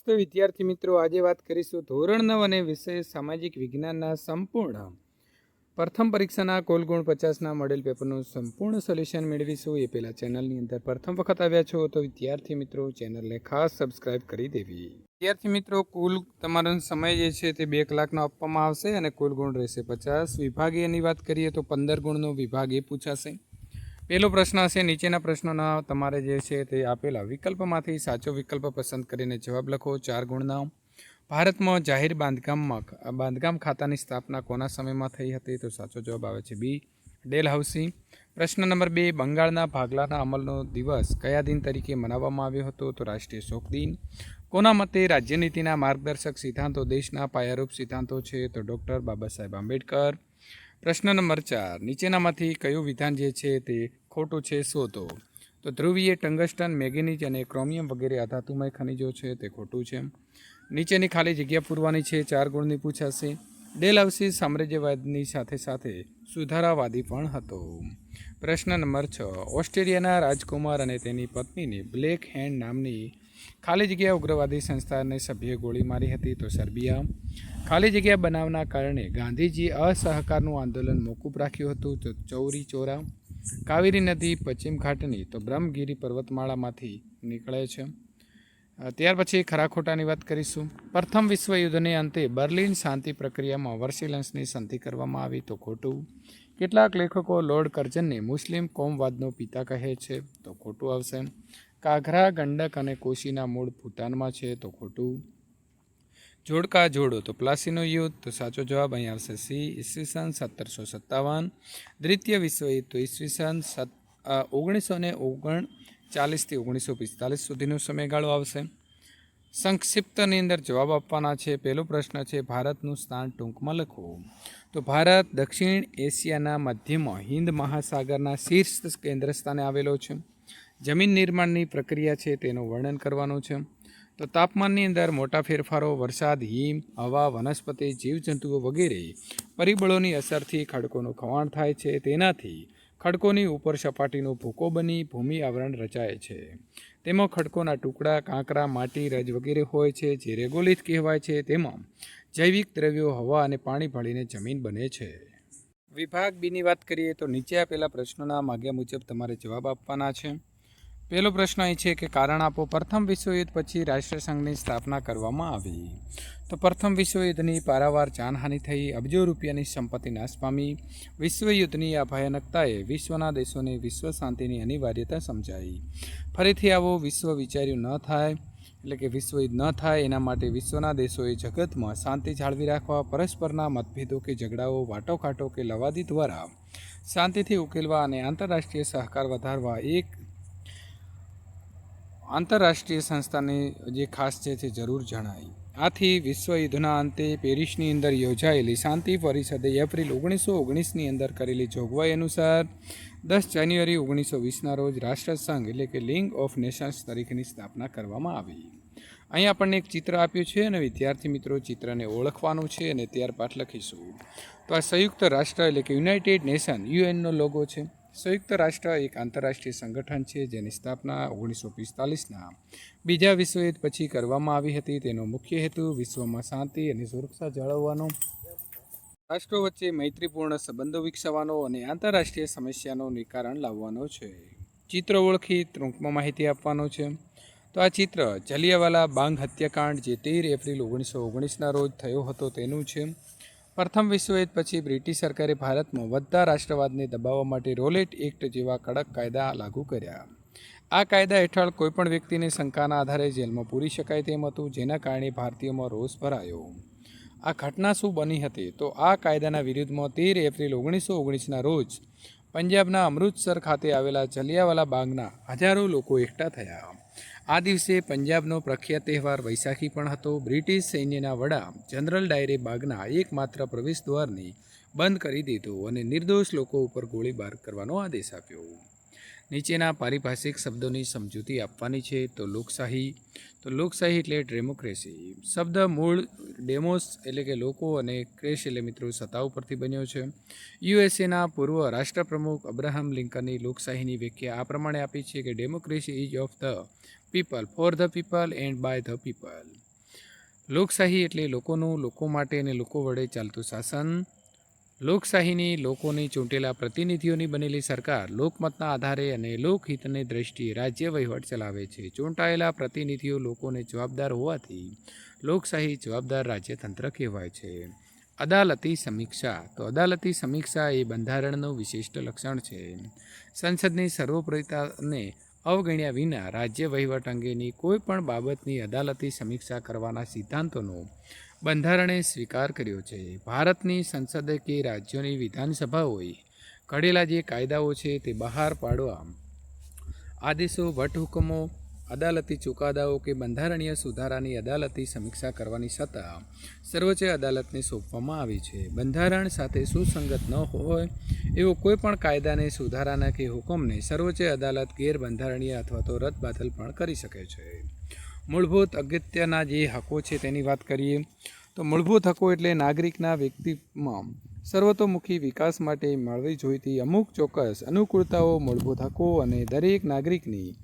નમસ્તે વિદ્યાર્થી મિત્રો, આજે વાત કરીશું ધોરણ 9 અને વિષય સામાજિક વિજ્ઞાનના સંપૂર્ણ પ્રથમ પરીક્ષાના કુલ ગુણ 50ના મોડેલ પેપરનું સંપૂર્ણ સોલ્યુશન મેળવીશું. એ પહેલાં ચેનલની અંદર પ્રથમ વખત આવ્યા છો તો વિદ્યાર્થી મિત્રો ચેનલને ખાસ સબસ્ક્રાઇબ કરી દેવી. વિદ્યાર્થી મિત્રો, કુલ તમારો સમય જે છે તે 2 કલાકનો આપવામાં આવશે અને કુલ ગુણ રહેશે 50. વિભાગીયની વાત કરીએ તો 15 ગુણનો વિભાગ એ પૂછાશે. પહેલો પ્રશ્ન હશે, નીચેના પ્રશ્નોના તમારે જે છે તે આપેલા વિકલ્પમાંથી સાચો વિકલ્પ પસંદ કરીને જવાબ લખો. 4 ગુણના. ભારતમાં જાહેર બાંધકામ ખાતાની સ્થાપના કોના સમયમાં થઈ હતી? તો સાચો જવાબ આવે છે બી, ડેલહાઉસી. પ્રશ્ન નંબર 2, બંગાળના ભાગલાના અમલનો દિવસ કયા દિન તરીકે મનાવવામાં આવ્યો હતો? તો રાષ્ટ્રીય શોક દિન. કોના મતે રાજ્યનીતિના માર્ગદર્શક સિદ્ધાંતો દેશના પાયારૂપ સિદ્ધાંતો છે? તો ડૉક્ટર બાબા સાહેબ આંબેડકર. પ્રશ્ન નંબર 4, નીચેનામાંથી કયું વિધાન જે છે તે ખોટું છે શોધો? તો ધ્રુવીય ટંગસ્ટન, મેંગેનીઝ અને ક્રોમિયમ વગેરે અધાતુમય ખનિજો છે તે ખોટું છે. નીચેની ખાલી જગ્યા પૂરવાની છે. 4 ગુણની પૂછાશે. ડેલહાઉસી સામ્રાજ્યવાદની સાથે સાથે સુધારાવાદી પણ હતો. પ્રશ્ન નંબર 6, ઓસ્ટ્રેલિયાના રાજકુમાર અને તેની પત્નીને બ્લેક હેન્ડ નામની ખાલી જગ્યા ઉગ્રવાદી સંસ્થાને સભ્યએ ગોળી મારી હતી? તો સર્બિયા. ખાલી જગ્યા બનાવના કારણે ગાંધીજીએ અસહકારનું આંદોલન મોકૂફ રાખ્યું હતું? તો ચૌરી ચોરા. કાવેરી નદી પશ્ચિમ ઘાટની તો બ્રહ્મગીરી પર્વતમાળામાંથી નીકળે છે. ત્યાર પછી ખરા ખોટાની વાત કરીશું. પ્રથમ વિશ્વયુદ્ધને અંતે બર્લિન શાંતિ પ્રક્રિયામાં વર્સિલન્સની સંધિ કરવામાં આવી? તો ખોટું. કેટલાક લેખકો લોર્ડ કર્ઝનને મુસ્લિમ કોમવાદનો પિતા કહે છે? તો ખોટું આવશે. કાઘરા, ગંડક અને કોશીના મૂળ ભૂતાનમાં છે? તો ખોટું. જોડકા જોડો તો પ્લાસીનું યુદ્ધ? તો સાચો જવાબ અહીં આવશે સી, ઈસવીસન 1757. દ્વિતીય વિશ્વયુદ્ધ તો ઈસવીસન 1939થી 1945 સુધીનો સમયગાળો આવશે. સંક્ષિપ્તની અંદર જવાબ આપવાના છે. પહેલો પ્રશ્ન છે, ભારતનું સ્થાન ટૂંકમાં લખો. તો ભારત દક્ષિણ એશિયાના મધ્યમાં હિન્દ મહાસાગરના શીર્ષ કેન્દ્ર સ્થાને આવેલો છે. જમીન નિર્માણની પ્રક્રિયા છે તેનું વર્ણન કરવાનું છે. તો તાપમાનની અંદર મોટા ફેરફારો, વરસાદ, હિમ, હવા, વનસ્પતિ, જીવજંતુઓ વગેરે પરિબળોની અસરથી ખડકોનું ખવાણ થાય છે. તેનાથી ખડકોની ઉપર સપાટીનો ભૂકો બની ભૂમિ આવરણ રચાય છે. તેમાં ખડકોના ટુકડા, કાંકરા, માટી, રજ વગેરે હોય છે જે રેગોલિથ કહેવાય છે. તેમાં જૈવિક દ્રવ્યો, હવા અને પાણી ભળીને જમીન બને છે. વિભાગ બીની વાત કરીએ તો નીચે આપેલા પ્રશ્નોના માગ્યા મુજબ તમારે જવાબ આપવાના છે. પહેલો પ્રશ્ન એ છે કે કારણ આપો. પ્રથમ વિશ્વયુદ્ધ પછી રાષ્ટ્રસંઘની સ્થાપના કરવામાં આવી. તો પ્રથમ વિશ્વયુદ્ધની પારાવાર જાનહાનિ થઈ, અબજો રૂપિયાની સંપત્તિ નાશ પામી. વિશ્વયુદ્ધની આ ભયાનકતાએ વિશ્વના દેશોને વિશ્વ શાંતિની અનિવાર્યતા સમજાઈ. ફરીથી આવો વિશ્વ વિચાર્યું ન થાય, એટલે કે વિશ્વયુદ્ધ ન થાય એના માટે વિશ્વના દેશોએ જગતમાં શાંતિ જાળવી રાખવા પરસ્પરના મતભેદો કે ઝઘડાઓ, વાટોઘાટો કે લવાદી દ્વારા શાંતિથી ઉકેલવા અને આંતરરાષ્ટ્રીય સહકાર વધારવા એક આંતરરાષ્ટ્રીય સંસ્થાની જે ખાસ છે તે જરૂર જણાઈ. આથી વિશ્વયુદ્ધના અંતે પેરિસની અંદર યોજાયેલી શાંતિ પરિષદે એપ્રિલ 1919ની અંદર કરેલી જોગવાઈ અનુસાર 10 જાન્યુઆરી 1920ના રોજ રાષ્ટ્રસંઘ એટલે કે લીગ ઓફ નેશન્સ તરીકેની સ્થાપના કરવામાં આવી. અહીં આપણને એક ચિત્ર આપ્યું છે અને વિદ્યાર્થી મિત્રો ચિત્રને ઓળખવાનું છે અને ત્યારબાદ લખીશું. તો આ સંયુક્ત રાષ્ટ્ર એટલે કે યુનાઇટેડ નેશન યુએનનો લોગો છે. સંયુક્ત રાષ્ટ્ર એક આંતરરાષ્ટ્રીય સંગઠન છે જેની સ્થાપના 1945ના બીજા વિશ્વયુદ્ધ પછી કરવામાં આવી હતી. તેનો મુખ્ય હેતુ વિશ્વમાં શાંતિ અને સુરક્ષા જાળવવાનો, રાષ્ટ્રો વચ્ચે મૈત્રીપૂર્ણ સંબંધો વિકસાવવાનો અને આંતરરાષ્ટ્રીય સમસ્યાનું નિવારણ લાવવાનો છે. ચિત્ર ઓળખી ટૂંકમાં માહિતી આપવાનો છે. તો આ ચિત્ર જલિયાવાલા બાગ હત્યાકાંડ જે 13 એપ્રિલ 1919ના રોજ થયો હતો તેનું છે. પ્રથમ વિશ્વયુદ્ધ પછી બ્રિટિશ સરકારે ભારતમાં વધતા રાષ્ટ્રવાદને દબાવવા માટે રોલેટ એક્ટ જેવા કડક કાયદા લાગુ કર્યા. આ કાયદા હેઠળ કોઈપણ વ્યક્તિને શંકાના આધારે જેલમાં પૂરી શકાય તેમ હતું, જેના કારણે ભારતીયોમાં રોષ ભરાયો. આ ઘટના શું બની હતી? તો આ કાયદાના વિરુદ્ધમાં 13 એપ્રિલ 1919ના રોજ પંજાબના અમૃતસર ખાતે આવેલા જલિયાવાલા બાગના હજારો લોકો એકઠા થયા. આ દિવસે પંજાબનો પ્રખ્યાત તહેવાર વૈશાખી પણ હતો. બ્રિટિશ સૈન્યના વડા જનરલ ડાયરે બાગના એકમાત્ર પ્રવેશદ્વારને બંધ કરી દીધું અને નિર્દોષ લોકો ઉપર ગોળીબાર કરવાનો આદેશ આપ્યો. નીચેના પારિભાષિક શબ્દોની સમજૂતી આપવાની છે. તો લોકશાહી એટલે ડેમોક્રેસી. શબ્દ મૂળ ડેમોસ એટલે કે લોકો અને ક્રેશ એટલે મિત્રો સત્તા ઉપરથી બન્યો છે. યુએસએના પૂર્વ રાષ્ટ્રપ્રમુખ અબ્રાહમ લિંકનની લોકશાહીની વ્યાખ્યા આ પ્રમાણે આપી છે કે democracy is of the people, for the people and by the people. લોકશાહી એટલે લોકોનું, લોકો માટે અને લોકો વડે ચાલતું શાસન. લોકશાહીની લોકોની ચૂંટેલા પ્રતિનિધિઓની બનેલી સરકાર લોકમતના આધારે અને લોકહિતની દ્રષ્ટિએ રાજ્ય વહીવટ ચલાવે છે. ચૂંટાયેલા પ્રતિનિધિઓ લોકોને જવાબદાર હોવાથી લોકશાહી જવાબદાર રાજ્યતંત્ર કહેવાય છે. અદાલતી સમીક્ષા. તો અદાલતી સમીક્ષા એ બંધારણનું વિશિષ્ટ લક્ષણ છે. સંસદની સર્વોપરિતાને અવગણ્યા વિના રાજ્ય વહીવટ અંગેની કોઈ પણ બાબતની અદાલતી સમીક્ષા કરવાના સિદ્ધાંતોનો બંધારણે સ્વીકાર કર્યો છે. ભારતની સંસદ કે રાજ્યોની વિધાનસભાઓએ ઘડેલા જે કાયદાઓ છે તે બહાર પાડવા આદેશો, વટહુકમો, અદાલતી ચુકાદાઓ કે બંધારણીય સુધારાની અદાલતી સમીક્ષા કરવાની સત્તા સર્વોચ્ચ અદાલતને સોંપવામાં આવી છે. બંધારણ સાથે સુસંગત ન હોય એવો કોઈ પણ કાયદાને, સુધારાના કે હુકમને સર્વોચ્ચ અદાલત ગેરબંધારણીય અથવા તો રદબાતલ પણ કરી શકે છે. મૂળભૂત અગત્યના જે હકો છે તેની વાત કરીએ તો મૂળભૂત હકો એટલે નાગરિકના વ્યક્તિમાં સર્વતોમુખી વિકાસ માટે મળવી જોઈતી અમુક ચોક્કસ અનુકૂળતાઓ મૂળભૂત હકો અને દરેક નાગરિકની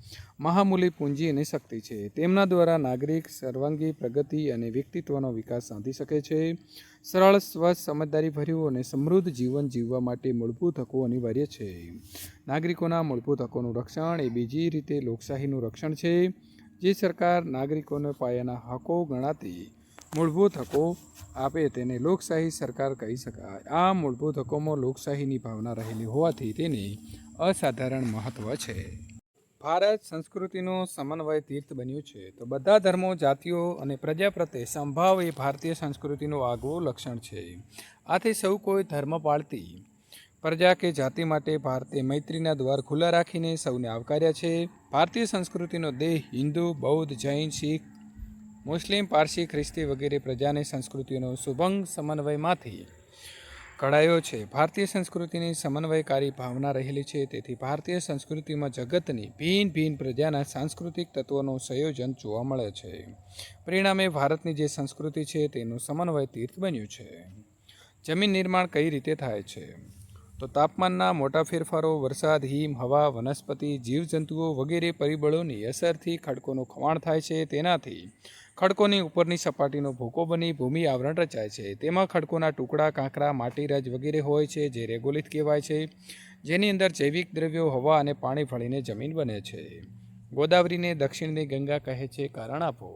મહામૂલી પૂંજી અને શક્તિ છે. તેમના દ્વારા નાગરિક સર્વાંગી પ્રગતિ અને વ્યક્તિત્વનો વિકાસ સાધી શકે છે. સરળ, સ્વચ્છ, સમજદારીભર્યું અને સમૃદ્ધ જીવન જીવવા માટે મૂળભૂત હકો અનિવાર્ય છે. નાગરિકોના મૂળભૂત હકોનું રક્ષણ એ બીજી રીતે લોકશાહીનું રક્ષણ છે. જે સરકાર નાગરિકોને પાયાના હકો ગણાતી મૂળભૂત હકો આપે તેને લોકશાહી સરકાર કહી શકાય. આ મૂળભૂત હકોમાં લોકશાહીની ભાવના રહેલી હોવાથી તેને અસાધારણ મહત્ત્વ છે. ભારત સંસ્કૃતિનો સમન્વય તીર્થ બન્યું છે. તો બધા ધર્મો, જાતિઓ અને પ્રજા પ્રત્યે સંભાવ એ ભારતીય સંસ્કૃતિનું આગવું લક્ષણ છે. આથી સૌ કોઈ ધર્મ પાળતી પ્રજા કે જાતિ માટે ભારતે મૈત્રીના દ્વાર ખુલ્લા રાખીને સૌને આવકાર્યા છે. ભારતીય સંસ્કૃતિનો દેહ હિન્દુ, બૌદ્ધ, જૈન, શીખ, મુસ્લિમ, પારસી, ખ્રિસ્તી વગેરે પ્રજાની સંસ્કૃતિનો સુભંગ સમન્વયમાંથી ઘડાયો છે. ભારતીય સંસ્કૃતિની સમન્વયકારી ભાવના રહેલી છે. તેથી ભારતીય સંસ્કૃતિમાં જગતની ભિન્ન ભિન્ન પ્રજાના સાંસ્કૃતિક તત્વોનું સંયોજન જોવા મળે છે. પરિણામે ભારતની જે સંસ્કૃતિ છે તેનું સમન્વય તીર્થ બન્યું છે. જમીન નિર્માણ કઈ રીતે થાય છે? તો તાપમાનના મોટા ફેરફારો, વરસાદ, હિમ, હવા, વનસ્પતિ, જીવજંતુઓ વગેરે પરિબળોની અસરથી ખડકોનું ખવાણ થાય છે. તેનાથી ખડકોની ઉપરની સપાટીનો ભૂકો બની ભૂમિ આવરણ રચાય છે. તેમાં ખડકોના ટુકડા, કાંકરા, માટી, રજ વગેરે હોય છે જે રેગોલિથ કહેવાય છે. જેની અંદર જૈવિક દ્રવ્યો, હવા અને પાણી ભળીને જમીન બને છે. ગોદાવરીને દક્ષિણની ગંગા કહે છે, કારણ આપો.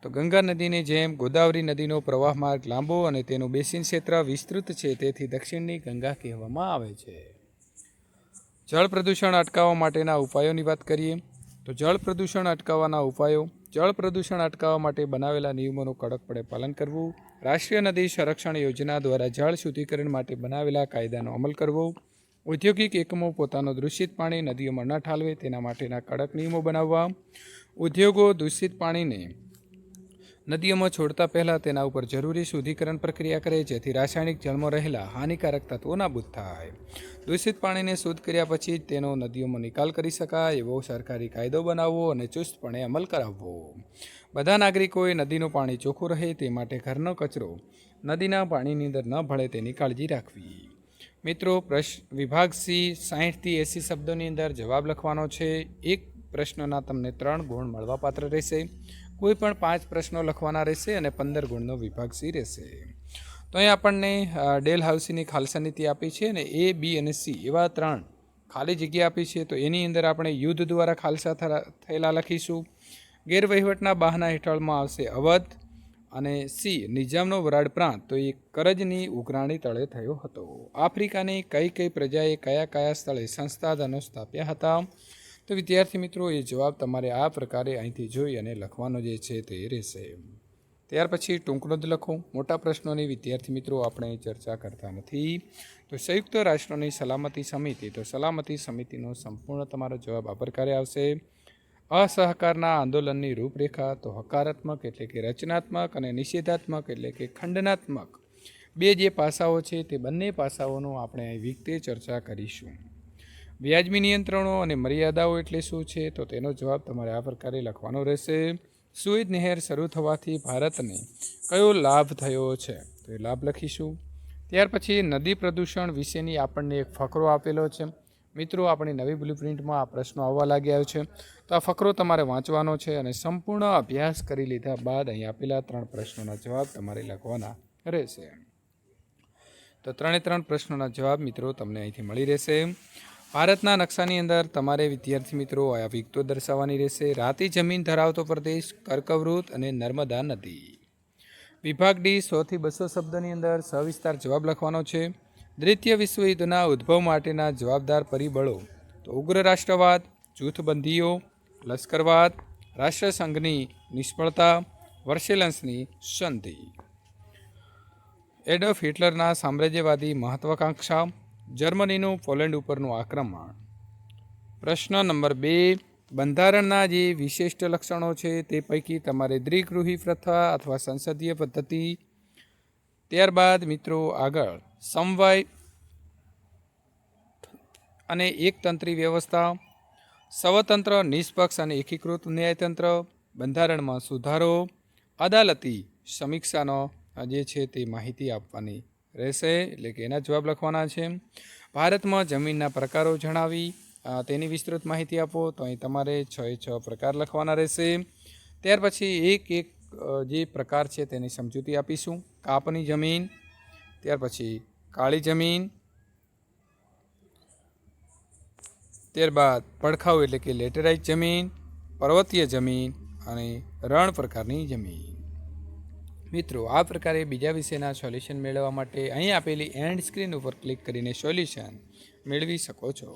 તો ગંગા નદીની જેમ ગોદાવરી નદીનો પ્રવાહ માર્ગ લાંબો અને તેનું બેસિન ક્ષેત્ર વિસ્તૃત છે. તેથી દક્ષિણની ગંગા કહેવામાં આવે છે. જળ પ્રદૂષણ અટકાવવા માટેના ઉપાયોની વાત કરીએ તો જળ પ્રદૂષણ અટકાવવાના ઉપાયો. જળ પ્રદૂષણ અટકાવવા માટે બનાવેલા નિયમોનું કડકપણે પાલન કરવું. રાષ્ટ્રીય નદી સંરક્ષણ યોજના દ્વારા જળ શુદ્ધિકરણ માટે બનાવેલા કાયદાનો અમલ કરવો. ઔદ્યોગિક એકમો પોતાનું દૂષિત પાણી નદીઓમાં ન ઠાલવે તેના માટેના કડક નિયમો બનાવવા. ઉદ્યોગો દૂષિત પાણીને નદીઓમાં છોડતા પહેલાં તેના ઉપર જરૂરી શુદ્ધિકરણ પ્રક્રિયા કરે જેથી રાસાયણિક જળમાં રહેલા હાનિકારક તત્વો નાબૂદ થાય. દૂષિત પાણીને શુદ્ધ કર્યા પછી જ તેનો નદીઓમાં નિકાલ કરી શકાય એવો સરકારી કાયદો બનાવવો અને ચુસ્તપણે અમલ કરાવવો. બધા નાગરિકોએ નદીનું પાણી ચોખ્ખું રહે તે માટે ઘરનો કચરો નદીના પાણીની અંદર ન ભળે તેની કાળજી રાખવી. મિત્રો, વિભાગ સી 60થી 80 શબ્દોની અંદર જવાબ લખવાનો છે. એક પ્રશ્નના તમને 3 ગુણ મળવાપાત્ર રહેશે. કોઈ પણ 5 પ્રશ્નો લખવાના રહેશે અને 15 ગુણનો વિભાગ સી રહેશે. તો અહીં આપણને ડેલ હાઉસીની ખાલસા નીતિ આપી છે અને એ, બી અને સી એવા 3 ખાલી જગ્યા આપી છે. તો એની અંદર આપણે યુદ્ધ દ્વારા ખાલસા થયેલા લખીશું. ગેરવહીવટના બહાના હેઠળમાં આવશે અવધ અને સી નિજામનો વરાડ પ્રાંત તો એ કરજની ઉઘરાણી તળે થયો હતો. આફ્રિકાની કઈ કઈ પ્રજાએ કયા કયા સ્થળે સંસ્થાધનો સ્થાપ્યા હતા? તો વિદ્યાર્થી મિત્રો, એ જવાબ તમારે આ પ્રકારે અહીંથી જોઈ અને લખવાનો જે છે તે રહેશે. ત્યાર પછી ટૂંકનો જ લખો. મોટા પ્રશ્નોની વિદ્યાર્થી મિત્રો આપણે ચર્ચા કરતા નથી. તો સંયુક્ત રાષ્ટ્રોની સલામતી સમિતિ, તો સલામતી સમિતિનો સંપૂર્ણ તમારો જવાબ આ પ્રકારે આવશે. અસહકારના આંદોલનની રૂપરેખા, તો હકારાત્મક એટલે કે રચનાત્મક અને નિષેધાત્મક એટલે કે ખંડનાત્મક બે જે પાસાઓ છે તે બંને પાસાઓનો આપણે અહીં વિગતે ચર્ચા કરીશું. વ્યાજબી નિયંત્રણો અને મર્યાદાઓ એટલે શું છે? તો તેનો જવાબ તમારે આ પ્રકારે લખવાનો રહેશે. સુએઝ નહેર શરૂ થવાથી ભારતને કયો લાભ થયો છે? તો એ લાભ લખીશું. ત્યાર પછી નદી પ્રદૂષણ વિશેની આપણને એક ફકરો આપેલો છે. મિત્રો આપણી નવી બ્લુપ્રિન્ટમાં આ પ્રશ્નો આવવા લાગ્યા છે, તો આ ફકરો તમારે વાંચવાનો છે અને સંપૂર્ણ અભ્યાસ કરી લીધા બાદ અહીં આપેલા 3 પ્રશ્નોના જવાબ તમારે લખવાના રહેશે. તો 3 પ્રશ્નોના જવાબ મિત્રો તમને અહીંથી મળી રહેશે. ભારતના નકશાની અંદર તમારે વિદ્યાર્થી મિત્રો આ વિગતો દર્શાવવાની રહેશે. રાતી જમીન ધરાવતો પ્રદેશ, કર્કવૃત અને નર્મદા નદી. વિભાગ ડી 100 થી 200 શબ્દની અંદર સવિસ્તાર જવાબ લખવાનો છે. દ્વિતીય વિશ્વયુદ્ધના ઉદ્ભવ માટેના જવાબદાર પરિબળો, તો ઉગ્ર રાષ્ટ્રવાદ, જૂથબંધીઓ, લશ્કરવાદ, રાષ્ટ્રસંઘની નિષ્ફળતા, વર્સેલન્સની સંધિ. એડોલ્ફ હિટલરના સામ્રાજ્યવાદી મહત્વાકાંક્ષા, જર્મનીનું પોલેન્ડ ઉપરનું આક્રમણ. પ્રશ્ન નંબર 2, બંધારણના જે વિશિષ્ટ લક્ષણો છે તે પૈકી તમારે દ્વિગૃહી પ્રથા અથવા સંસદીય પદ્ધતિ. ત્યારબાદ મિત્રો આગળ સમવાય અને એકતંત્રી વ્યવસ્થા, સ્વતંત્ર, નિષ્પક્ષ અને એકીકૃત ન્યાયતંત્ર, બંધારણમાં સુધારો, અદાલતી સમીક્ષાનો જે છે તે માહિતી આપવાની રહેશે, એટલે કે એના જવાબ લખવાના છે. ભારતમાં જમીનના પ્રકારો જણાવી તેની વિસ્તૃત માહિતી આપો, તો અહીં તમારે 6 પ્રકાર લખવાના રહેશે. ત્યાર પછી એક જે પ્રકાર છે તેની સમજૂતી આપીશું. કાપની જમીન, ત્યાર પછી કાળી જમીન, ત્યારબાદ પડખાઉ એટલે કે લેટેરાઇટ જમીન, પર્વતીય જમીન અને રણ પ્રકારની જમીન. મિત્રો આ પ્રકારે બીજા વિષયના સોલ્યુશન મેળવવા માટે અહીં આપેલી એન્ડ સ્ક્રીન ઉપર ક્લિક કરીને સોલ્યુશન મેળવી શકો છો.